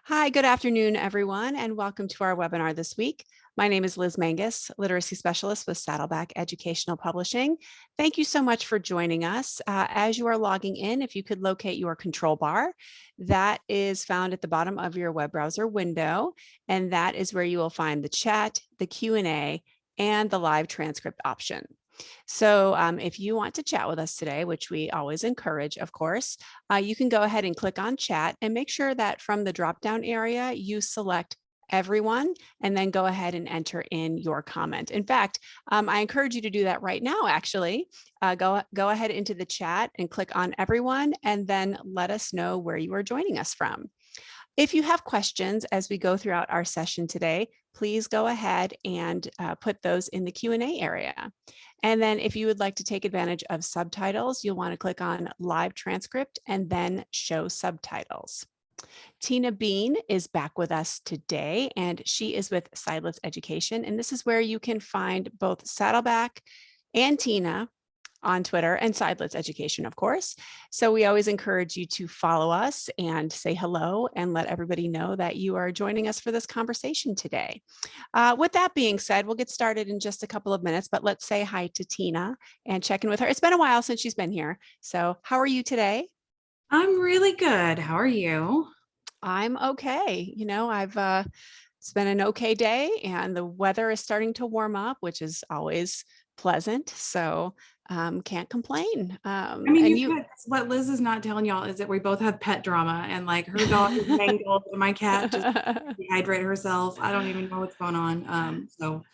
Hi, good afternoon, everyone, and welcome to our webinar this week. My name is Liz Mangus, Literacy Specialist with Saddleback Educational Publishing. Thank you so much for joining us. As you are logging in, if you could locate your control bar, that is found at the bottom of your web browser window, and that is where you will find the chat, the Q&A, and the live transcript option. So if you want to chat with us today, which we always encourage, of course, you can go ahead and click on chat and make sure that from the drop-down area, you select everyone and then go ahead and enter in your comment. In fact, I encourage you to do that right now, actually. Go ahead into the chat and click on everyone and then let us know where you are joining us from. If you have questions as we go throughout our session today, please go ahead and put those in the Q&A area. And then if you would like to take advantage of subtitles, you'll want to click on live transcript and then show subtitles. Tina Bean is back with us today, and she is with Sideless Education. And this is where you can find both Saddleback and Tina on Twitter and Sideless Education, of course. So we always encourage you to follow us and say hello and let everybody know that you are joining us for this conversation today. With that being said, we'll get started in just a couple of minutes, but let's say hi to Tina and check in with her. It's been a while since she's been here. So how are you today? I'm really good. How are you? I'm okay. It's been an okay day and the weather is starting to warm up, which is always pleasant. So can't complain. What Liz is not telling y'all is that we both have pet drama and like her dog is mangled and my cat just dehydrated herself. I don't even know what's going on. So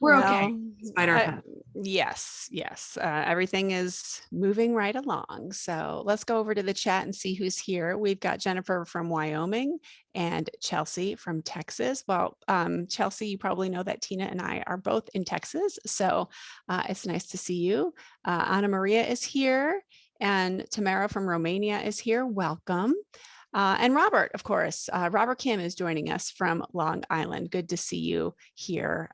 we're okay despite our pet. Yes. Everything is moving right along. So let's go over to the chat and see who's here. We've got Jennifer from Wyoming and Chelsea from Texas. Well, Chelsea, you probably know that Tina and I are both in Texas. So it's nice to see you. Anna Maria is here and Tamara from Romania is here. Welcome. And Robert, of course, Robert Kim is joining us from Long Island. Good to see you here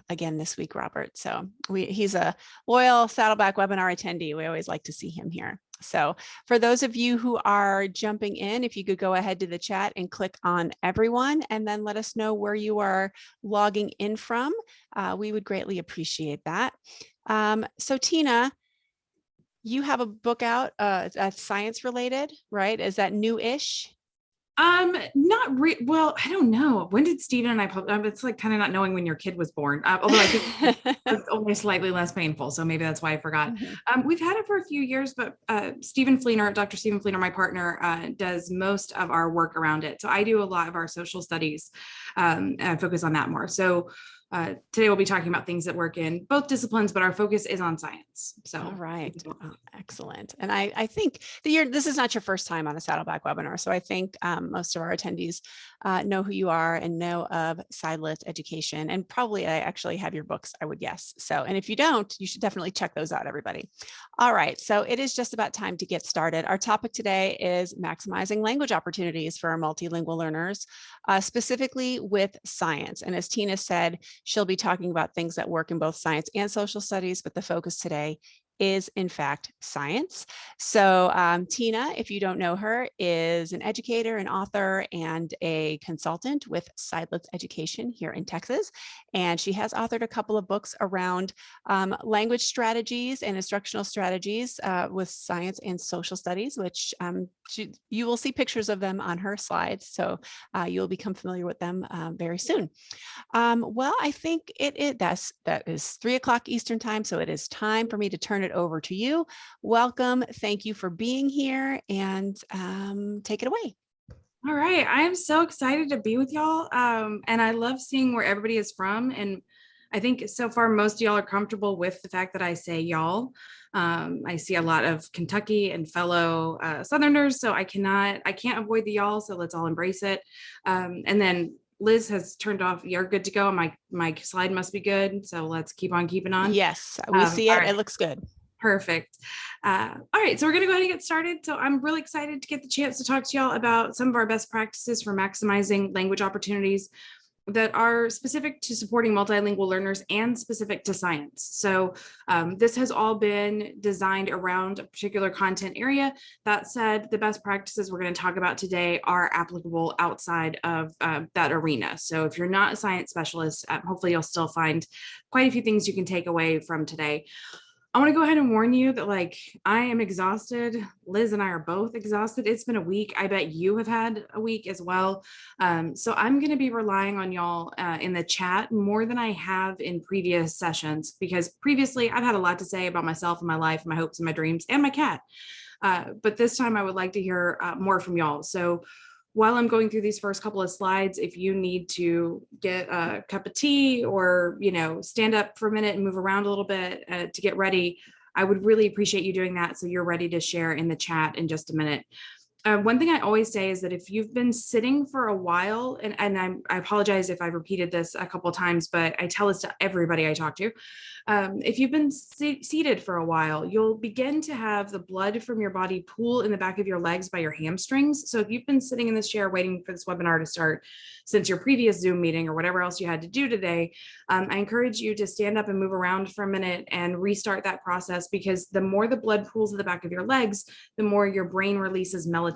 again this week, Robert. So he's a loyal Saddleback webinar attendee. We always like to see him here. So for those of you who are jumping in, if you could go ahead to the chat and click on everyone and then let us know where you are logging in from, we would greatly appreciate that. So Tina, you have a book out that's science related, right? Is that new-ish? Well, I don't know. When did Stephen and I publish? It's like kind of not knowing when your kid was born. Although I think it's only slightly less painful, so maybe that's why I forgot. We've had it for a few years, but Dr. Stephen Fleener, my partner, does most of our work around it. So I do a lot of our social studies, and I focus on that more. So today we'll be talking about things that work in both disciplines, but our focus is on science. So all right. Oh, excellent. And I think that this is not your first time on a Saddleback webinar. So I think most of our attendees know who you are and know of Sideless Education. And probably I actually have your books, I would guess. So, and if you don't, you should definitely check those out, everybody. All right. So it is just about time to get started. Our topic today is maximizing language opportunities for our multilingual learners, specifically with science. And as Tina said, she'll be talking about things that work in both science and social studies, but the focus today is in fact science. So Tina, if you don't know her, is an educator, an author, and a consultant with Sideless Education here in Texas. And she has authored a couple of books around language strategies and instructional strategies with science and social studies, which you will see pictures of them on her slides. So you'll become familiar with them very soon. Well, I think that is 3 o'clock Eastern time. So it is time for me to turn it over to you. Welcome. Thank you for being here and take it away. all right. I am so excited to be with y'all. And I love seeing where everybody is from. And I think so far, most of y'all are comfortable with the fact that I say y'all. I see a lot of Kentucky and fellow Southerners, so I can't avoid the y'all. So let's all embrace it. And then Liz has turned off. You're good to go. My slide must be good. So let's keep on keeping on. Yes, we see it. Right. It looks good. Perfect. All right, so we're going to go ahead and get started. So I'm really excited to get the chance to talk to y'all about some of our best practices for maximizing language opportunities that are specific to supporting multilingual learners and specific to science. So this has all been designed around a particular content area. That said, the best practices we're going to talk about today are applicable outside of that arena. So if you're not a science specialist, hopefully you'll still find quite a few things you can take away from today. I want to go ahead and warn you that I am exhausted. Liz and I are both exhausted. It's been a week. I bet you have had a week as well. So I'm going to be relying on y'all in the chat more than I have in previous sessions, because previously I've had a lot to say about myself and my life, and my hopes and my dreams and my cat. But this time I would like to hear more from y'all. So while I'm going through these first couple of slides, if you need to get a cup of tea or, stand up for a minute and move around a little bit to get ready, I would really appreciate you doing that so you're ready to share in the chat in just a minute. One thing I always say is that if you've been sitting for a while, and I apologize if I've repeated this a couple of times, but I tell this to everybody I talk to. If you've been seated for a while, you'll begin to have the blood from your body pool in the back of your legs by your hamstrings. So if you've been sitting in this chair waiting for this webinar to start since your previous Zoom meeting or whatever else you had to do today, I encourage you to stand up and move around for a minute and restart that process, because the more the blood pools at the back of your legs, the more your brain releases melatonin.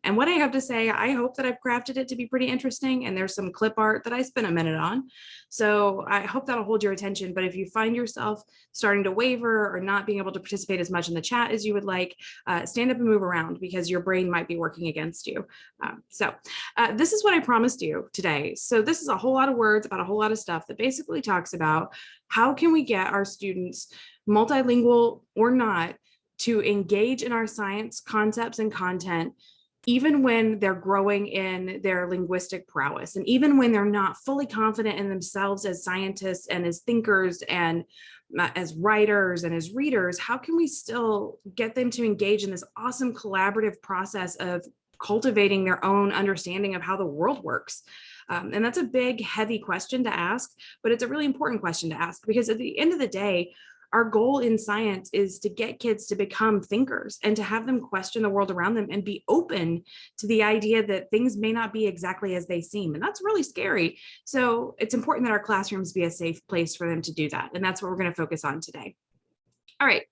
And what I have to say, I hope that I've crafted it to be pretty interesting, and there's some clip art that I spent a minute on. So I hope that'll hold your attention. But if you find yourself starting to waver or not being able to participate as much in the chat as you would like, stand up and move around, because your brain might be working against you. This is what I promised you today. So this is a whole lot of words about a whole lot of stuff that basically talks about how can we get our students, multilingual or not, to engage in our science concepts and content, even when they're growing in their linguistic prowess, and even when they're not fully confident in themselves as scientists and as thinkers and as writers and as readers. How can we still get them to engage in this awesome collaborative process of cultivating their own understanding of how the world works? And that's a big, heavy question to ask, but it's a really important question to ask, because at the end of the day, our goal in science is to get kids to become thinkers and to have them question the world around them and be open to the idea that things may not be exactly as they seem. And that's really scary. So it's important that our classrooms be a safe place for them to do that. And that's what we're going to focus on today. All right.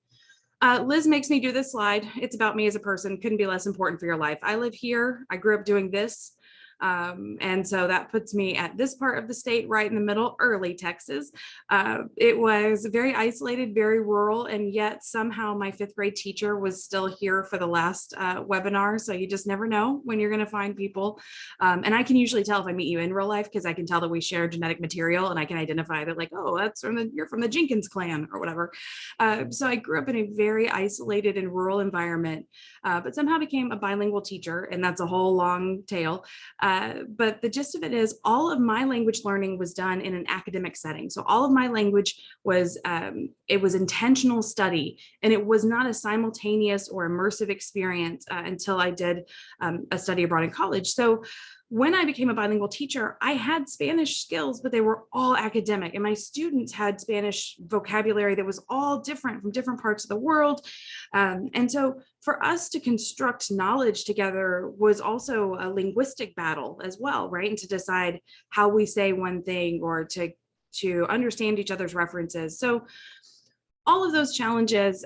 Liz makes me do this slide. It's about me as a person. Couldn't be less important for your life. I live here. I grew up doing this. And so that puts me at this part of the state, right in the middle, early Texas. It was very isolated, very rural, and yet somehow my 5th grade teacher was still here for the last webinar. So you just never know when you're going to find people. And I can usually tell if I meet you in real life, because I can tell that we share genetic material, and I can identify that, oh, you're from the Jenkins clan or whatever. So I grew up in a very isolated and rural environment, but somehow became a bilingual teacher, and that's a whole long tale. But the gist of it is all of my language learning was done in an academic setting. So all of my language was, it was intentional study, and it was not a simultaneous or immersive experience until I did a study abroad in college. So when I became a bilingual teacher, I had Spanish skills, but they were all academic. And my students had Spanish vocabulary that was all different from different parts of the world. And so for us to construct knowledge together was also a linguistic battle as well, right? And to decide how we say one thing, or to understand each other's references. So all of those challenges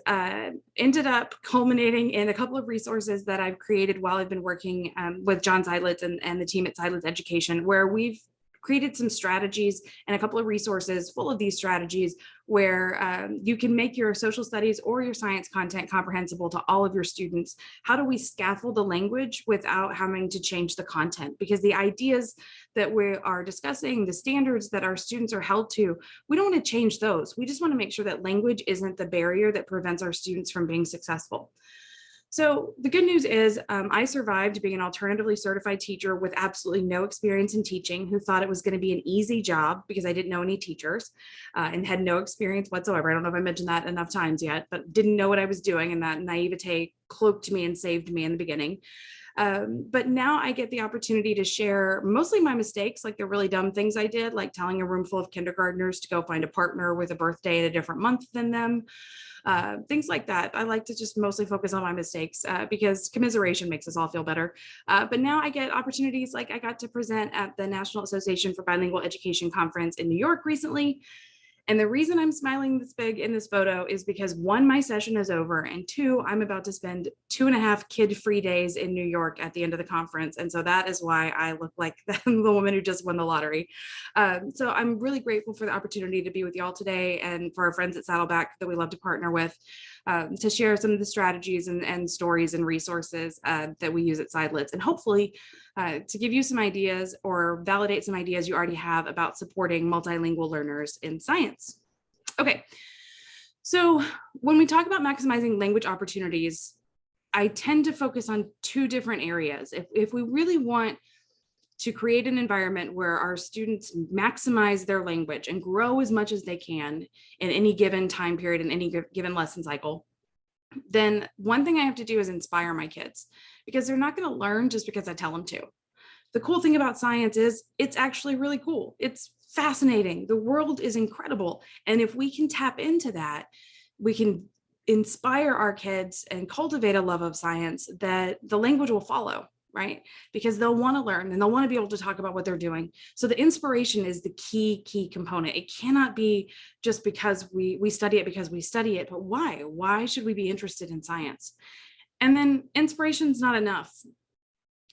ended up culminating in a couple of resources that I've created while I've been working with John Zeidlitz and the team at Zeidlitz Education, where we've created some strategies and a couple of resources full of these strategies where you can make your social studies or your science content comprehensible to all of your students. How do we scaffold the language without having to change the content? Because the ideas that we are discussing, the standards that our students are held to, we don't want to change those. We just want to make sure that language isn't the barrier that prevents our students from being successful. So the good news is I survived being an alternatively certified teacher with absolutely no experience in teaching, who thought it was going to be an easy job because I didn't know any teachers and had no experience whatsoever. I don't know if I mentioned that enough times yet, but didn't know what I was doing, and that naivete cloaked me and saved me in the beginning. But now I get the opportunity to share mostly my mistakes, like the really dumb things I did, like telling a room full of kindergartners to go find a partner with a birthday at a different month than them. things like that. I like to just mostly focus on my mistakes because commiseration makes us all feel better. But now I get opportunities, like I got to present at the National Association for Bilingual Education Conference in New York recently. And the reason I'm smiling this big in this photo is because one, my session is over, and two, I'm about to spend 2.5 kid-free days in New York at the end of the conference. And so that is why I look like the woman who just won the lottery. So I'm really grateful for the opportunity to be with y'all today, and for our friends at Saddleback that we love to partner with, to share some of the strategies and stories and resources that we use at Sidelets, and hopefully to give you some ideas or validate some ideas you already have about supporting multilingual learners in science. Okay, so when we talk about maximizing language opportunities, I tend to focus on two different areas. If we really want to create an environment where our students maximize their language and grow as much as they can in any given time period, in any given lesson cycle, then one thing I have to do is inspire my kids, because they're not going to learn just because I tell them to. The cool thing about science is it's actually really cool. It's fascinating. The world is incredible. And if we can tap into that, we can inspire our kids and cultivate a love of science, that the language will follow, right? Because they'll want to learn and they'll want to be able to talk about what they're doing. So the inspiration is the key component. It cannot be just because we study it because we study it, but why? Why should we be interested in science? And then inspiration is not enough.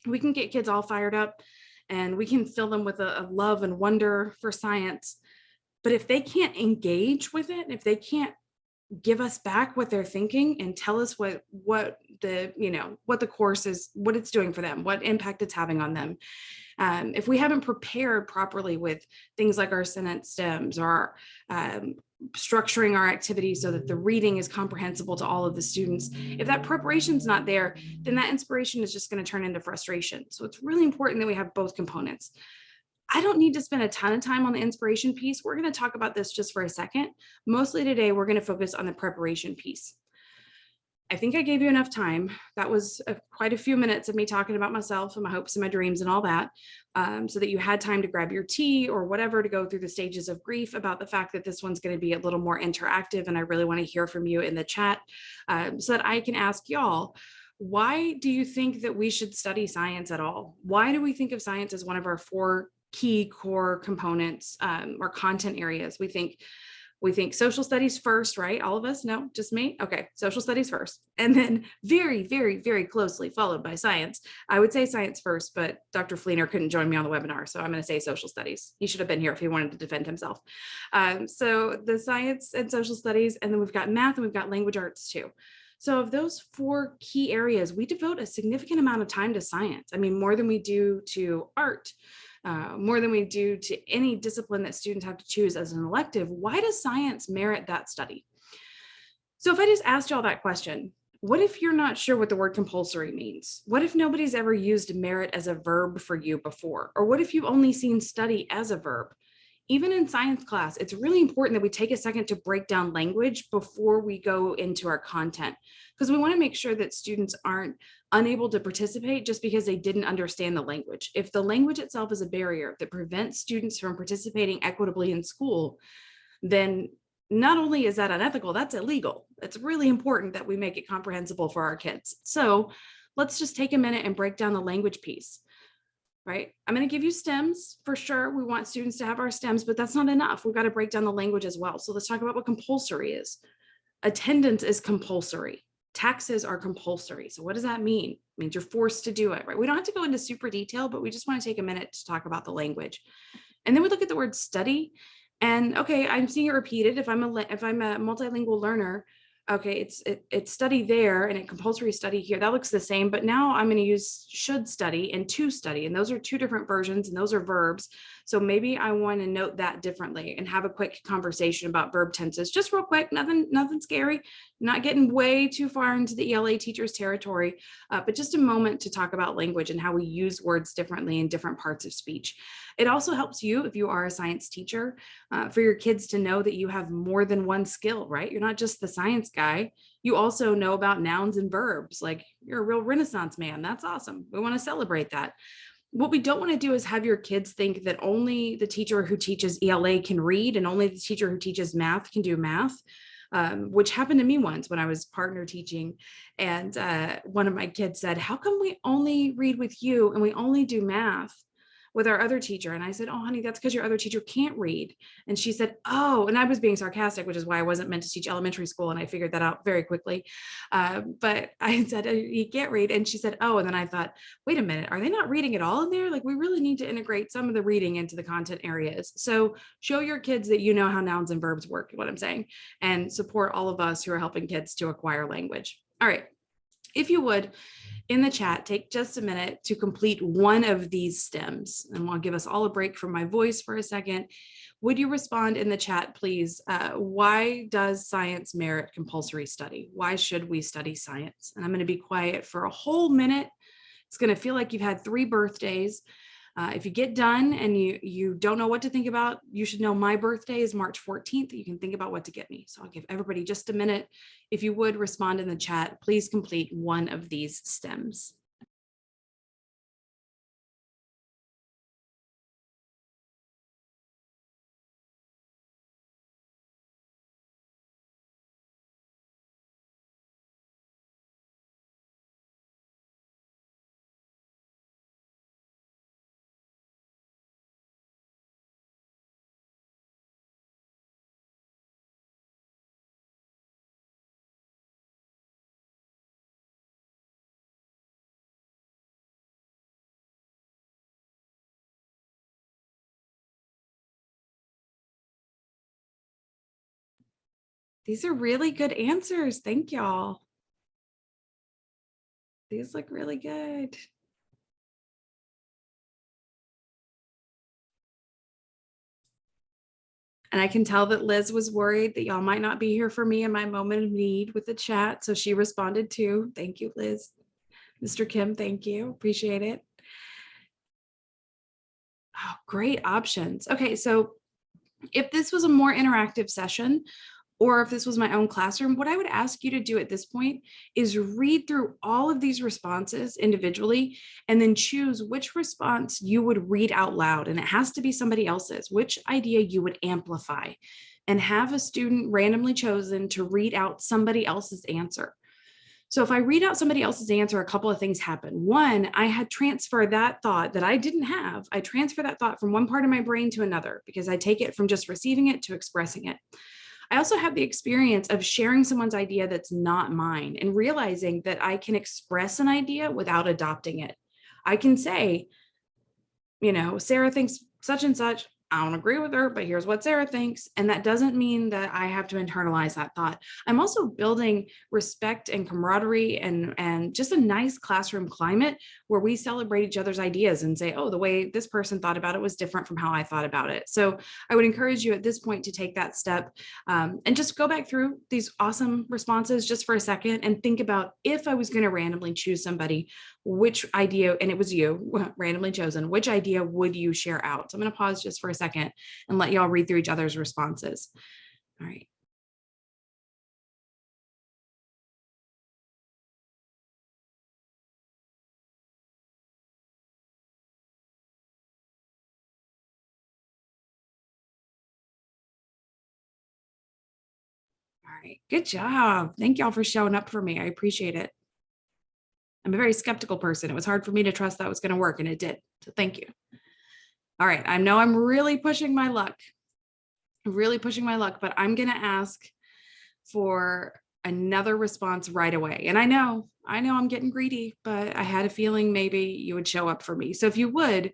We can get kids all fired up and we can fill them with a love and wonder for science. But if they can't engage with it, if they can't give us back what they're thinking and tell us what the course is, what it's doing for them, what impact it's having on them, if we haven't prepared properly with things like our sentence stems, or structuring our activities so that the reading is comprehensible to all of the students, if that preparation's not there, then that inspiration is just going to turn into frustration. So it's really important that we have both components. I don't need to spend a ton of time on the inspiration piece. We're going to talk about this just for a second. Mostly today, we're going to focus on the preparation piece. I think I gave you enough time. That was quite a few minutes of me talking about myself and my hopes and my dreams and all that, so that you had time to grab your tea or whatever to go through the stages of grief about the fact that this one's going to be a little more interactive. And I really want to hear from you in the chat, so that I can ask y'all, why do you think that we should study science at all? Why do we think of science as one of our 4 key core components, or content areas? We think social studies first, right? All of us? No, just me? Okay, social studies first. And then very, very, very closely followed by science. I would say science first, but Dr. Fleener couldn't join me on the webinar, so I'm going to say social studies. He should have been here if he wanted to defend himself. So the science and social studies, and then we've got math and we've got language arts too. So of those 4 key areas, we devote a significant amount of time to science. I mean, more than we do to art, more than we do to any discipline that students have to choose as an elective. Why does science merit that study? So if I just asked y'all that question, what if you're not sure what the word compulsory means? What if nobody's ever used merit as a verb for you before? Or what if you've only seen study as a verb? Even in science class, it's really important that we take a second to break down language before we go into our content, because we want to make sure that students aren't unable to participate just because they didn't understand the language. If the language itself is a barrier that prevents students from participating equitably in school, then not only is that unethical, that's illegal. It's really important that we make it comprehensible for our kids. So let's just take a minute and break down the language piece. Right? I'm going to give you stems for sure. We want students to have our stems, but that's not enough. We've got to break down the language as well. So let's talk about what compulsory is. Attendance is compulsory. Taxes are compulsory. So what does that mean? It means you're forced to do it, right? We don't have to go into super detail, but we just want to take a minute to talk about the language. And then we look at the word study. And okay, I'm seeing it repeated. If I'm a multilingual learner, okay, it's study there and a compulsory study here. That looks the same, but now I'm going to use should study and to study. And those are 2 different versions and those are verbs. So maybe I want to note that differently and have a quick conversation about verb tenses, just real quick, nothing scary, not getting way too far into the ELA teacher's territory, but just a moment to talk about language and how we use words differently in different parts of speech. It also helps you, if you are a science teacher, for your kids to know that you have more than one skill, right? You're not just the science guy. You also know about nouns and verbs. Like, you're a real Renaissance man. That's awesome. We want to celebrate that. What we don't want to do is have your kids think that only the teacher who teaches ELA can read and only the teacher who teaches math can do math. which happened to me once when I was partner teaching. And one of my kids said, "How come we only read with you and we only do math with our other teacher?" And I said, "Oh, honey, that's because your other teacher can't read." And she said, "Oh," and I was being sarcastic, which is why I wasn't meant to teach elementary school. And I figured that out very quickly. But I said, "He can't read." And she said, "Oh," and then I thought, wait a minute, are they not reading at all in there? Like, we really need to integrate some of the reading into the content areas. So show your kids that you know how nouns and verbs work, what I'm saying, and support all of us who are helping kids to acquire language. All right. If you would, in the chat, take just a minute to complete one of these stems, and I'll give us all a break from my voice for a second. Would you respond in the chat, please? Why does science merit compulsory study? Why should we study science? And I'm going to be quiet for a whole minute. It's going to feel like you've had 3 birthdays. If you get done and you don't know what to think about, you should know my birthday is March 14th. You can think about what to get me. So I'll give everybody just a minute. If you would respond in the chat, please complete one of these stems. These are really good answers. Thank y'all. These look really good. And I can tell that Liz was worried that y'all might not be here for me in my moment of need with the chat. So she responded too. Thank you, Liz. Mr. Kim, thank you. Appreciate it. Oh, great options. Okay, so if this was a more interactive session, or if this was my own classroom, what I would ask you to do at this point is read through all of these responses individually and then choose which response you would read out loud. And it has to be somebody else's, which idea you would amplify, and have a student randomly chosen to read out somebody else's answer. So if I read out somebody else's answer, a couple of things happen. One, I had transferred that thought that I didn't have. I transfer that thought from one part of my brain to another because I take it from just receiving it to expressing it. I also have the experience of sharing someone's idea that's not mine and realizing that I can express an idea without adopting it. I can say, Sarah thinks such and such. I don't agree with her, but here's what Sarah thinks. And that doesn't mean that I have to internalize that thought. I'm also building respect and camaraderie and just a nice classroom climate where we celebrate each other's ideas and say, oh, the way this person thought about it was different from how I thought about it. So I would encourage you at this point to take that step and just go back through these awesome responses just for a second and think about, if I was going to randomly choose somebody, which idea, and it was you randomly chosen, which idea would you share out? So I'm going to pause just for a second and let y'all read through each other's responses. All right. All right. Good job. Thank y'all for showing up for me. I appreciate it. I'm a very skeptical person. It was hard for me to trust that was going to work, and it did. So thank you. All right. I know I'm really pushing my luck, but I'm going to ask for another response right away. And I know I'm getting greedy, but I had a feeling maybe you would show up for me. So if you would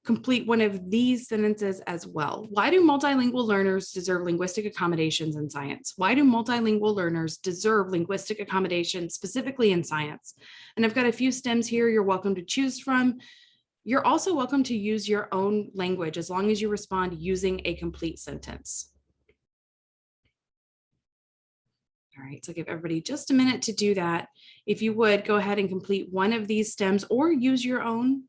complete one of these sentences as well. Why do multilingual learners deserve linguistic accommodations in science? Why do multilingual learners deserve linguistic accommodations specifically in science? And I've got a few stems here you're welcome to choose from. You're also welcome to use your own language as long as you respond using a complete sentence. All right, so give everybody just a minute to do that. If you would, go ahead and complete one of these stems or use your own.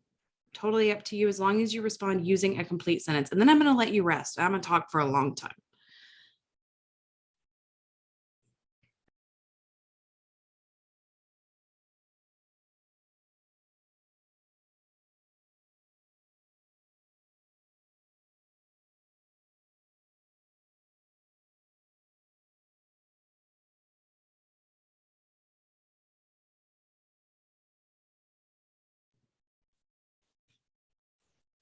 Totally up to you, as long as you respond using a complete sentence. And then I'm going to let you rest. I'm going to talk for a long time.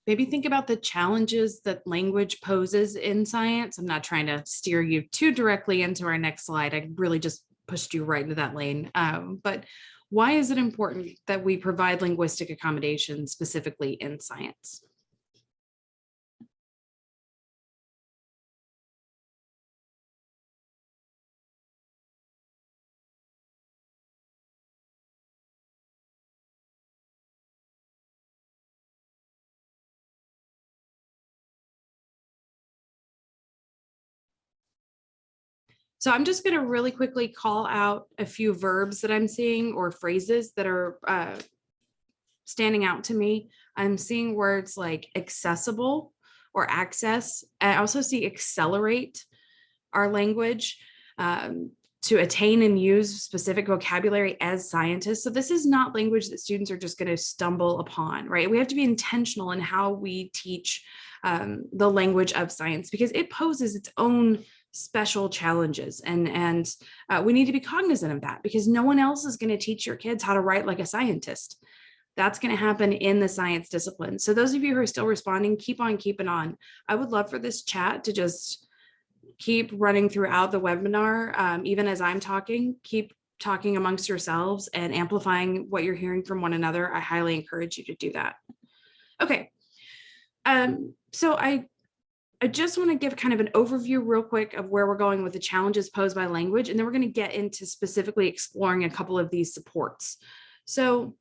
Maybe think about the challenges that language poses in science. I'm not trying to steer you too directly into our next slide. I really just pushed you right into that lane. But why is it important that we provide linguistic accommodations specifically in science? So I'm just going to really quickly call out a few verbs that I'm seeing or phrases that are standing out to me. I'm seeing words like accessible or access. I also see accelerate our language to attain and use specific vocabulary as scientists. So this is not language that students are just going to stumble upon, right? We have to be intentional in how we teach the language of science because it poses its own special challenges and we need to be cognizant of that because no one else is going to teach your kids how to write like a scientist. That's going to happen in the science discipline. So those of you who are still responding, keep on keeping on. I would love for this chat to just keep running throughout the webinar. Even as I'm talking, keep talking amongst yourselves and amplifying what you're hearing from one another. I highly encourage you to do that. Okay. So I just want to give kind of an overview real quick of where we're going with the challenges posed by language, and then we're going to get into specifically exploring a couple of these supports. So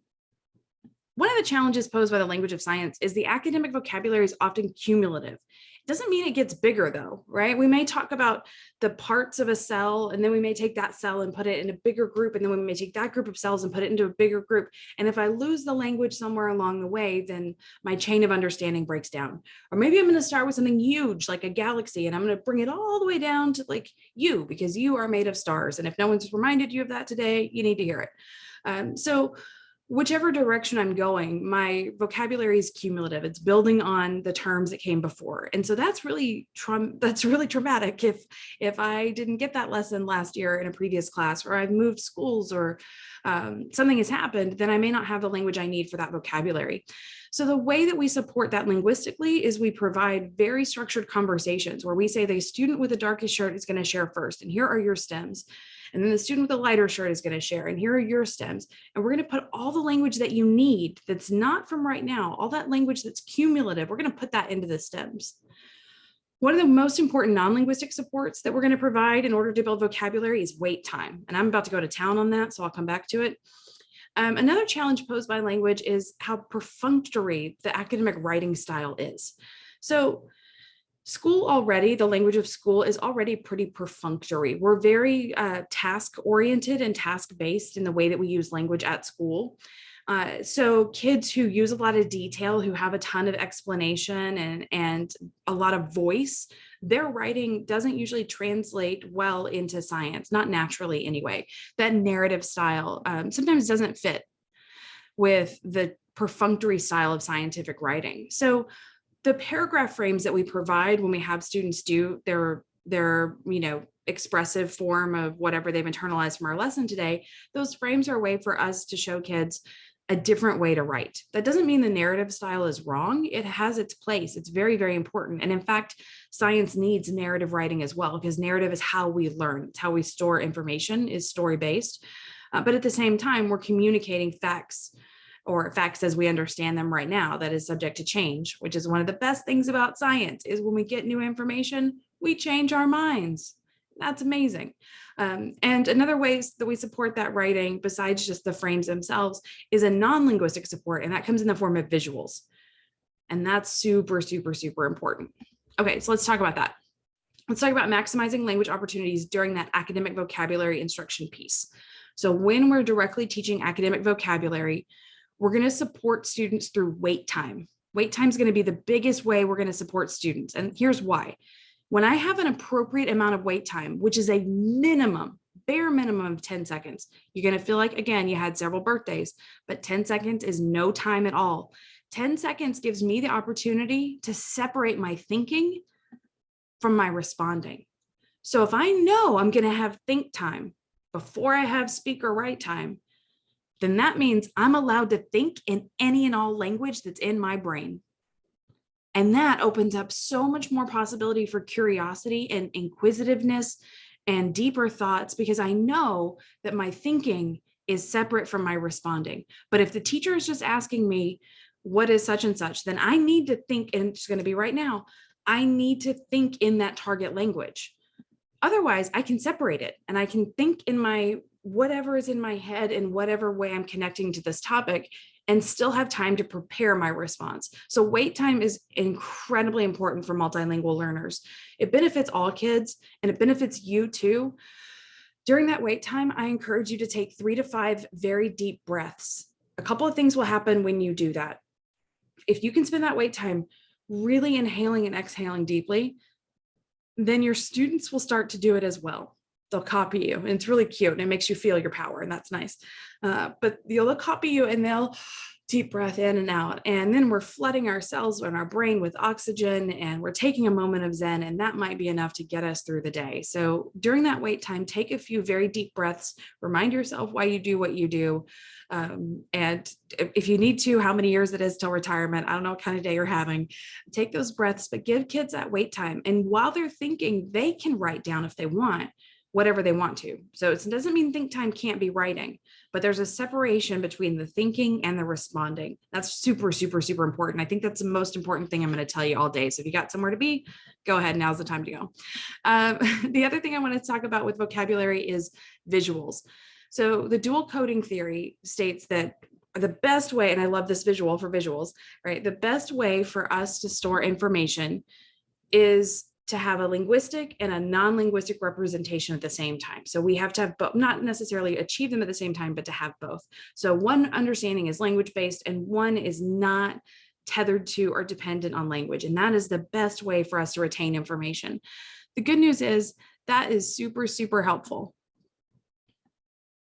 one of the challenges posed by the language of science is the academic vocabulary is often cumulative. It doesn't mean it gets bigger though, right? We may talk about the parts of a cell, and then we may take that cell and put it in a bigger group, and then we may take that group of cells and put it into a bigger group. And if I lose the language somewhere along the way, then my chain of understanding breaks down. Or maybe I'm going to start with something huge like a galaxy, and I'm going to bring it all the way down to like you, because you are made of stars. And if no one's reminded you of that today, you need to hear it. So whichever direction I'm going, my vocabulary is cumulative. It's building on the terms that came before. And so that's really traumatic if I didn't get that lesson last year in a previous class, or I've moved schools, or something has happened, then I may not have the language I need for that vocabulary. So the way that we support that linguistically is we provide very structured conversations where we say the student with the darkest shirt is going to share first, and here are your stems. And then the student with the lighter shirt is going to share, and here are your stems. And we're going to put all the language that you need that's not from right now, all that language that's cumulative, we're going to put that into the stems. One of the most important non-linguistic supports that we're going to provide in order to build vocabulary is wait time. And I'm about to go to town on that, so I'll come back to it. Another challenge posed by language is how perfunctory the academic writing style is. So school already, the language of school is already pretty perfunctory. We're very task-oriented and task-based in the way that we use language at school. So kids who use a lot of detail, who have a ton of explanation and a lot of voice, their writing doesn't usually translate well into science, not naturally anyway. That narrative style sometimes doesn't fit with the perfunctory style of scientific writing. So the paragraph frames that we provide when we have students do their expressive form of whatever they've internalized from our lesson today, those frames are a way for us to show kids a different way to write. That doesn't mean the narrative style is wrong. It has its place. It's very, very important. And in fact, science needs narrative writing as well, because narrative is how we learn. It's how we store information, is story-based. But at the same time, we're communicating facts, or facts as we understand them right now, that is subject to change, which is one of the best things about science, is when we get new information, we change our minds. That's amazing. And another ways that we support that writing, besides just the frames themselves, is a non-linguistic support, and that comes in the form of visuals. And that's super, super, super important. Okay, so let's talk about that. Let's talk about maximizing language opportunities during that academic vocabulary instruction piece. So when we're directly teaching academic vocabulary, we're going to support students through wait time. Wait time is going to be the biggest way we're going to support students. And here's why. When I have an appropriate amount of wait time, which is a minimum, bare minimum of 10 seconds, you're going to feel like, again, you had several birthdays, but 10 seconds is no time at all. 10 seconds gives me the opportunity to separate my thinking from my responding. So if I know I'm going to have think time before I have speak or write time, then that means I'm allowed to think in any and all language that's in my brain. And that opens up so much more possibility for curiosity and inquisitiveness and deeper thoughts, because I know that my thinking is separate from my responding. But if the teacher is just asking me, what is such and such, then I need to think, and it's going to be right now, I need to think in that target language. Otherwise, I can separate it and I can think in my whatever is in my head in whatever way I'm connecting to this topic and still have time to prepare my response. So wait time is incredibly important for multilingual learners. It benefits all kids and it benefits you too. During that wait time, I encourage you to take 3 to 5 very deep breaths. A couple of things will happen when you do that. If you can spend that wait time really inhaling and exhaling deeply, then your students will start to do it as well. They'll copy you, and it's really cute, and it makes you feel your power, and that's nice. But they'll copy you, and they'll deep breath in and out, and then we're flooding ourselves and our brain with oxygen, and we're taking a moment of Zen, and that might be enough to get us through the day. So during that wait time, take a few very deep breaths, remind yourself why you do what you do. And if you need to, how many years it is till retirement, I don't know what kind of day you're having, take those breaths, but give kids that wait time. And while they're thinking, they can write down if they want, whatever they want to. So it doesn't mean think time can't be writing, but there's a separation between the thinking and the responding. That's super, super, super important. I think that's the most important thing I'm going to tell you all day. So if you got somewhere to be, go ahead. Now's the time to go. The other thing I want to talk about with vocabulary is visuals. So the dual coding theory states that the best way, and I love this visual for visuals, right? The best way for us to store information is to have a linguistic and a non-linguistic representation at the same time. So we have to have both, not necessarily achieve them at the same time, but to have both. So one understanding is language-based and one is not tethered to or dependent on language. And that is the best way for us to retain information. The good news is that is super, super helpful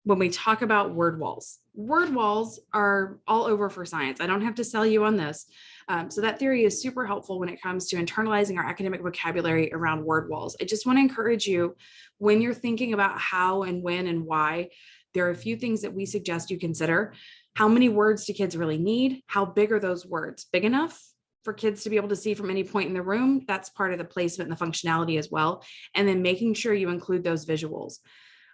when we talk about word walls. Word walls are all over for science. I don't have to sell you on this. So that theory is super helpful when it comes to internalizing our academic vocabulary around word walls. I just want to encourage you, when you're thinking about how and when and why, there are a few things that we suggest you consider. How many words do kids really need? How big are those words? Big enough for kids to be able to see from any point in the room? That's part of the placement and the functionality as well. And then making sure you include those visuals.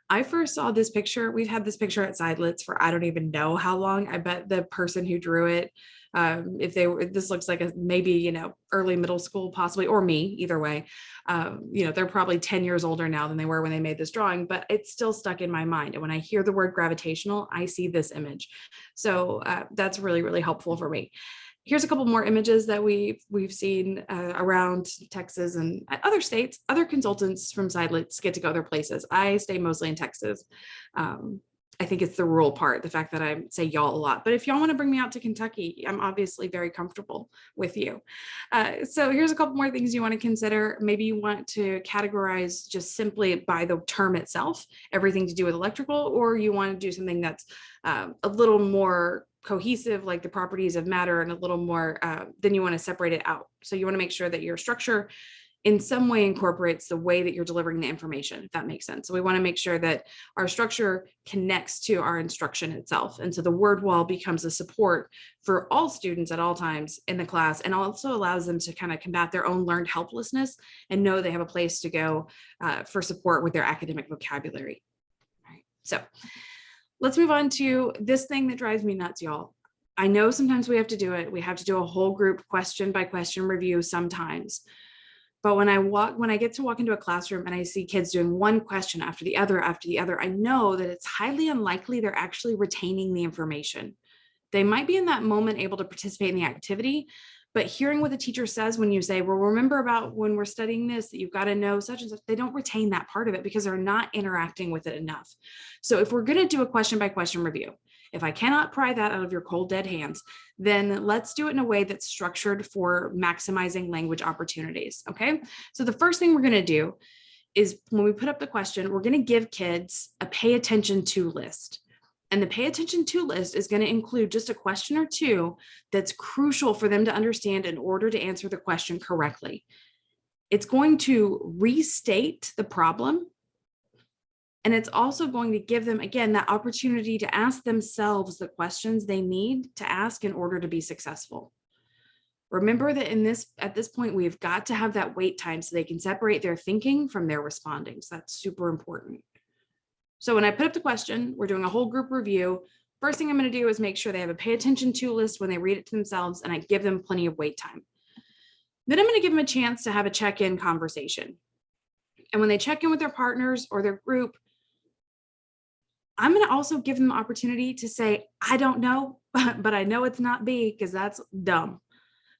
I first saw this picture. We've had this picture at Sidelitz for I don't even know how long. I bet the person who drew it, if they were, this looks like a maybe, early middle school, possibly, or me, either way. They're probably 10 years older now than they were when they made this drawing, but it's still stuck in my mind. And when I hear the word gravitational, I see this image. So that's really, really helpful for me. Here's a couple more images that we've seen around Texas and other states. Other consultants from Sidelitz get to go other places. I stay mostly in Texas. I think it's the rural part, the fact that I say y'all a lot. But if y'all want to bring me out to Kentucky, I'm obviously very comfortable with you. So here's a couple more things you want to consider. Maybe you want to categorize just simply by the term itself, everything to do with electrical, or you want to do something that's a little more cohesive, like the properties of matter, and a little more, then you want to separate it out. So you want to make sure that your structure in some way incorporates the way that you're delivering the information, if that makes sense. So we want to make sure that our structure connects to our instruction itself. And so the word wall becomes a support for all students at all times in the class, and also allows them to kind of combat their own learned helplessness and know they have a place to go for support with their academic vocabulary. All right. So let's move on to this thing that drives me nuts, y'all. I know sometimes we have to do it. We have to do a whole group question by question review sometimes. But when I get to walk into a classroom and I see kids doing one question after the other, I know that it's highly unlikely they're actually retaining the information. They might be in that moment able to participate in the activity, but hearing what the teacher says when you say, well, remember about when we're studying this, that you've got to know such and such, they don't retain that part of it because they're not interacting with it enough. So if we're going to do a question by question review, if I cannot pry that out of your cold, dead hands, then let's do it in a way that's structured for maximizing language opportunities, okay? So the first thing we're gonna do is when we put up the question, we're gonna give kids a pay attention to list. And the pay attention to list is gonna include just a question or two that's crucial for them to understand in order to answer the question correctly. It's going to restate the problem, and it's also going to give them, again, that opportunity to ask themselves the questions they need to ask in order to be successful. Remember that at this point, we've got to have that wait time so they can separate their thinking from their responding. So that's super important. So when I put up the question, we're doing a whole group review. First thing I'm going to do is make sure they have a pay attention to list when they read it to themselves, and I give them plenty of wait time. Then I'm going to give them a chance to have a check-in conversation. And when they check in with their partners or their group, I'm going to also give them the opportunity to say, I don't know, but I know it's not B, because that's dumb.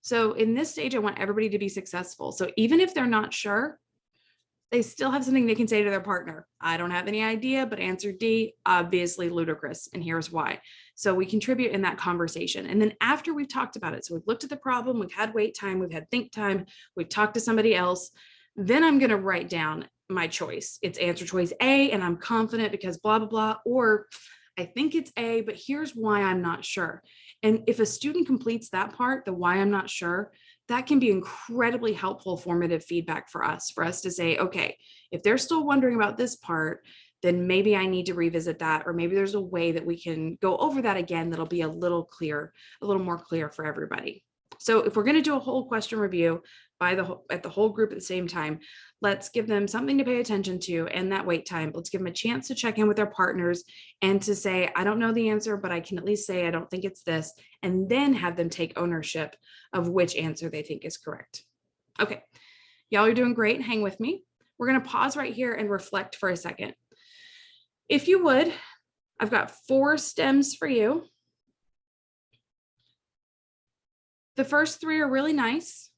So in this stage, I want everybody to be successful. So even if they're not sure, they still have something they can say to their partner. I don't have any idea, but answer D, obviously ludicrous. And here's why. So we contribute in that conversation. And then after we've talked about it, so we've looked at the problem, we've had wait time, we've had think time, we've talked to somebody else, then I'm going to write down my choice. It's answer choice A, and I'm confident because blah, blah, blah, or I think it's A, but here's why I'm not sure. And if a student completes that part, the why I'm not sure, that can be incredibly helpful formative feedback for us to say, okay, if they're still wondering about this part, then maybe I need to revisit that, or maybe there's a way that we can go over that again that'll be a little more clear for everybody. So if we're going to do a whole question review at the whole group at the same time, let's give them something to pay attention to and that wait time. Let's give them a chance to check in with their partners and to say, I don't know the answer, but I can at least say, I don't think it's this, and then have them take ownership of which answer they think is correct. Okay, y'all are doing great. Hang with me. We're going to pause right here and reflect for a second. If you would, I've got 4 stems for you. The first 3 are really nice.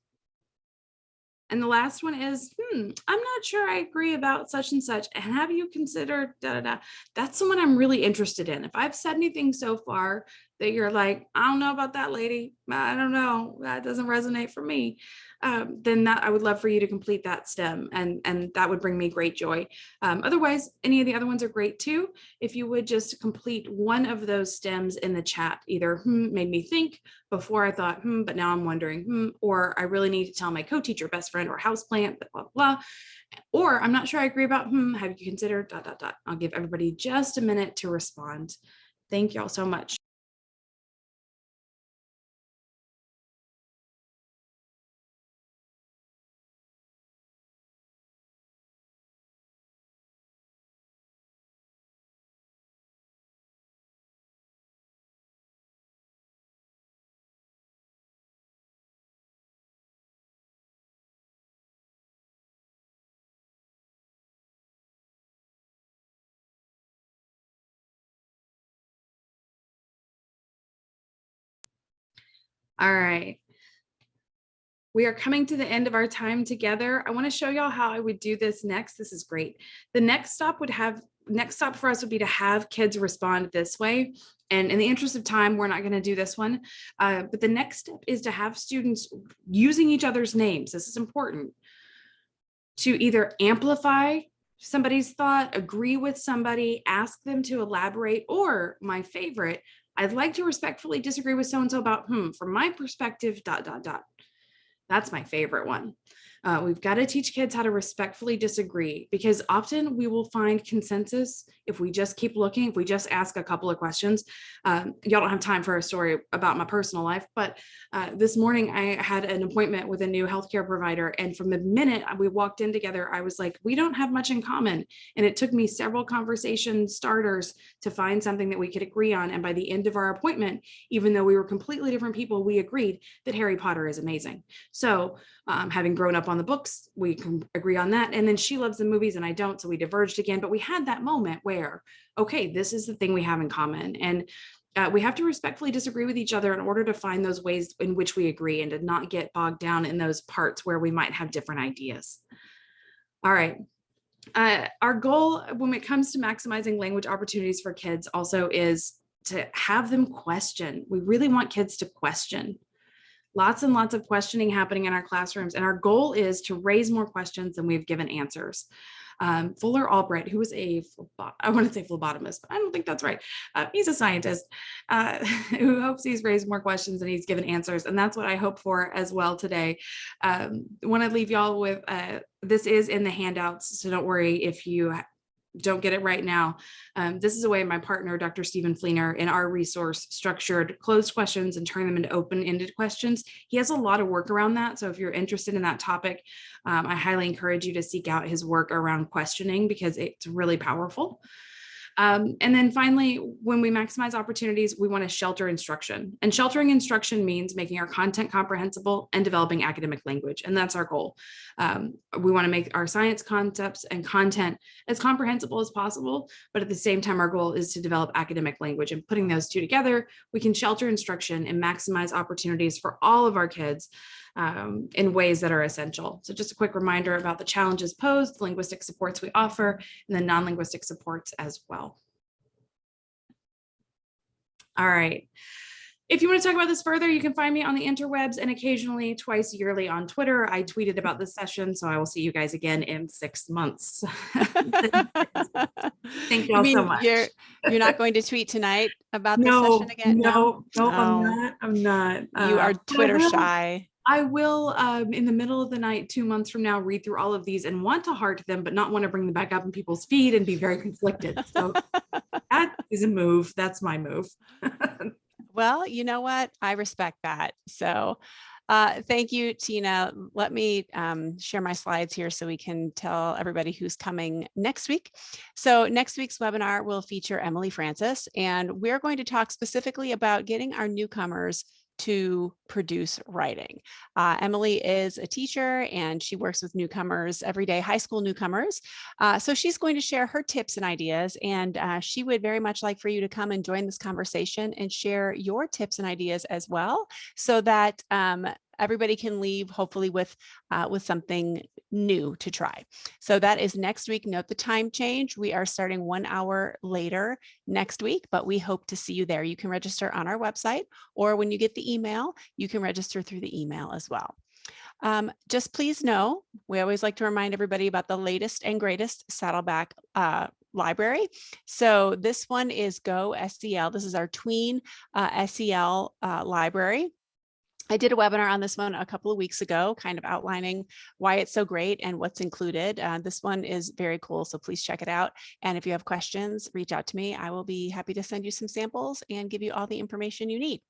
And the last one is, I'm not sure I agree about such and such. And have you considered da, da, da? That's the one I'm really interested in. If I've said anything so far that you're like, I don't know about that, lady, I don't know, that doesn't resonate for me, then I would love for you to complete that stem, and that would bring me great joy. Otherwise, any of the other ones are great too. If you would just complete one of those stems in the chat, either made me think, before I thought, but now I'm wondering, or I really need to tell my co-teacher, best friend, or houseplant, blah, blah, blah. Or I'm not sure I agree about, have you considered ... I'll give everybody just a minute to respond. Thank y'all so much. All right. We are coming to the end of our time together. I want to show y'all how I would do this next. This is great. The next stop for us would be to have kids respond this way. And in the interest of time, we're not going to do this one. But the next step is to have students using each other's names. This is important. To either amplify somebody's thought, agree with somebody, ask them to elaborate, or my favorite, I'd like to respectfully disagree with so-and-so about, from my perspective, ... That's my favorite one. We've got to teach kids how to respectfully disagree, because often we will find consensus if we just keep looking, if we just ask a couple of questions. Y'all don't have time for a story about my personal life, but this morning I had an appointment with a new healthcare provider. And from the minute we walked in together, I was like, we don't have much in common. And it took me several conversation starters to find something that we could agree on. And by the end of our appointment, even though we were completely different people, we agreed that Harry Potter is amazing. So having grown up on the books, we can agree on that. And then she loves the movies and I don't, so we diverged again. But we had that moment where, okay, this is the thing we have in common. And we have to respectfully disagree with each other in order to find those ways in which we agree, and to not get bogged down in those parts where we might have different ideas. All right. Our goal when it comes to maximizing language opportunities for kids also is to have them question. We really want kids to question. Lots and lots of questioning happening in our classrooms. And our goal is to raise more questions than we've given answers. Fuller Albright, who was I want to say phlebotomist, but I don't think that's right. He's a scientist who hopes he's raised more questions than he's given answers. And that's what I hope for as well today. Want to leave y'all with, this is in the handouts, so don't worry if you don't get it right now, this is a way my partner, Dr. Stephen Fleener, in our resource structured closed questions and turn them into open-ended questions. He has a lot of work around that. So if you're interested in that topic, I highly encourage you to seek out his work around questioning because it's really powerful. And then finally, when we maximize opportunities, we want to shelter instruction. And sheltering instruction means making our content comprehensible and developing academic language. And that's our goal. We want to make our science concepts and content as comprehensible as possible. But at the same time, our goal is to develop academic language. And putting those two together, we can shelter instruction and maximize opportunities for all of our kids in ways that are essential. So just a quick reminder about the challenges posed, the linguistic supports we offer, and the non-linguistic supports as well. All right. If you want to talk about this further, you can find me on the interwebs and occasionally twice yearly on Twitter. I tweeted about this session, so I will see you guys again in 6 months. Thank you all so much. You're not going to tweet tonight about this session again? No, I'm not. You are Twitter shy. I will, in the middle of the night, 2 months from now, read through all of these and want to heart them, but not want to bring them back up in people's feed and be very conflicted. So that is a move. That's my move. Well, you know what? I respect that. So thank you, Tina. Let me share my slides here so we can tell everybody who's coming next week. So next week's webinar will feature Emily Francis, and we're going to talk specifically about getting our newcomers to produce writing. Emily is a teacher and she works with newcomers every day, high school newcomers. So she's going to share her tips and ideas, and she would very much like for you to come and join this conversation and share your tips and ideas as well, so that everybody can leave hopefully with something new to try. So that is next week. Note the time change. We are starting 1 hour later next week, but we hope to see you there. You can register on our website, or when you get the email, you can register through the email as well. Just please know, we always like to remind everybody about the latest and greatest Saddleback library. So this one is Go SEL. This is our tween SEL library. I did a webinar on this one a couple of weeks ago, kind of outlining why it's so great and what's included. This one is very cool, so please check it out. And if you have questions, reach out to me. I will be happy to send you some samples and give you all the information you need.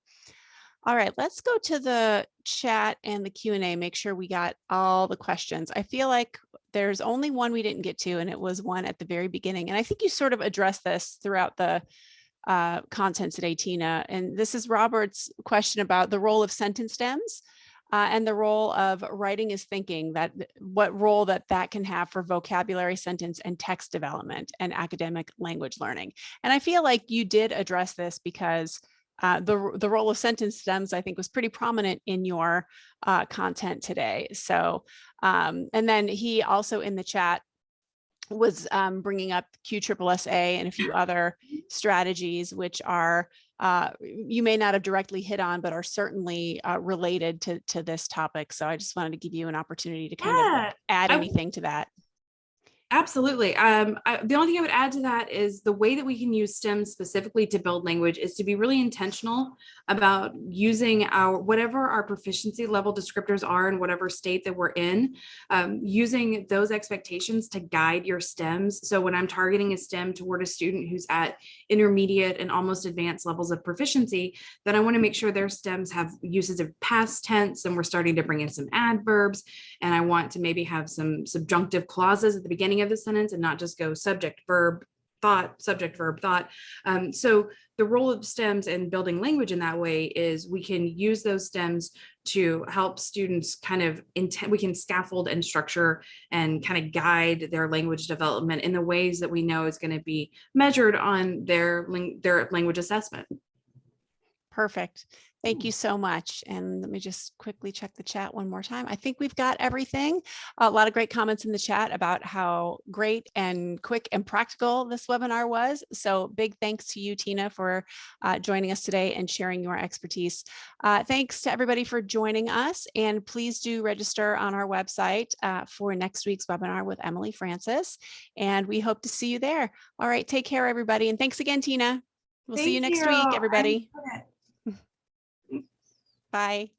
All right, let's go to the chat and the Q&A, make sure we got all the questions. I feel like there's only one we didn't get to, and it was one at the very beginning. And I think you sort of addressed this throughout the content today, Tina. And this is Robert's question about the role of sentence stems and the role of writing is thinking, that what role that can have for vocabulary, sentence, and text development and academic language learning. And I feel like you did address this because the role of sentence stems, I think, was pretty prominent in your content today. So, and then he also in the chat was bringing up QSSSA and a few other strategies, which are you may not have directly hit on, but are certainly related to this topic. So I just wanted to give you an opportunity to kind of add anything to that. Absolutely. The only thing I would add to that is the way that we can use STEM specifically to build language is to be really intentional about using whatever our proficiency level descriptors are in whatever state that we're in, using those expectations to guide your STEMs. So when I'm targeting a STEM toward a student who's at intermediate and almost advanced levels of proficiency, then I want to make sure their STEMs have uses of past tense, and we're starting to bring in some adverbs, and I want to maybe have some subjunctive clauses at the beginning of the sentence and not just go subject, verb, thought, subject, verb, thought. So the role of STEMs in building language in that way is we can use those STEMs to help students kind of, we can scaffold and structure and kind of guide their language development in the ways that we know is going to be measured on their language assessment. Perfect. Thank you so much. And let me just quickly check the chat one more time. I think we've got everything. A lot of great comments in the chat about how great and quick and practical this webinar was. So big thanks to you, Tina, for joining us today and sharing your expertise. Thanks to everybody for joining us. And please do register on our website for next week's webinar with Emily Francis. And we hope to see you there. All right, take care, everybody. And thanks again, Tina. We'll see you next week, everybody. Bye.